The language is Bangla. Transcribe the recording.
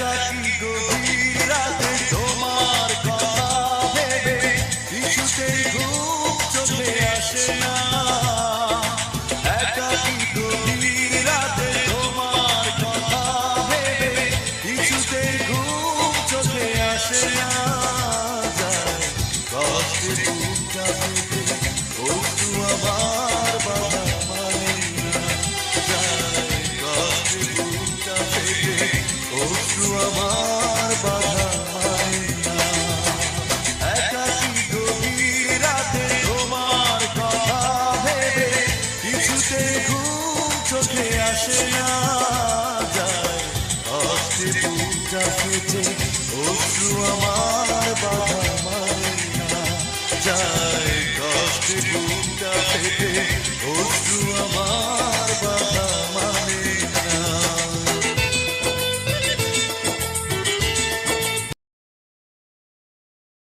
একাকী গভীর রাতে তোমার কথা ভেবে কিছুতেই ঘুম চোখে আসে না। একাকী গভীর রাতে তোমার কথা ভেবে কিছুতেই ঘুম চোখে আসে না। যায় কষ্টে বুকটা পেতে অশ্রু আমার বাধা মানে না। যায় কষ্টে বুকটা পেতে অশ্রু আমার বাধা মানে না। একাকী গভীর রাতে তোমার কথা ভেবে কিছুতেই ঘুম চোখে আসে না। যায় কষ্টে বুকটা পেতে অশ্রু আমার বাধা মানে না। যায় কষ্টে বুকটা পেতে অশ্রু আমার বাধা মানে না।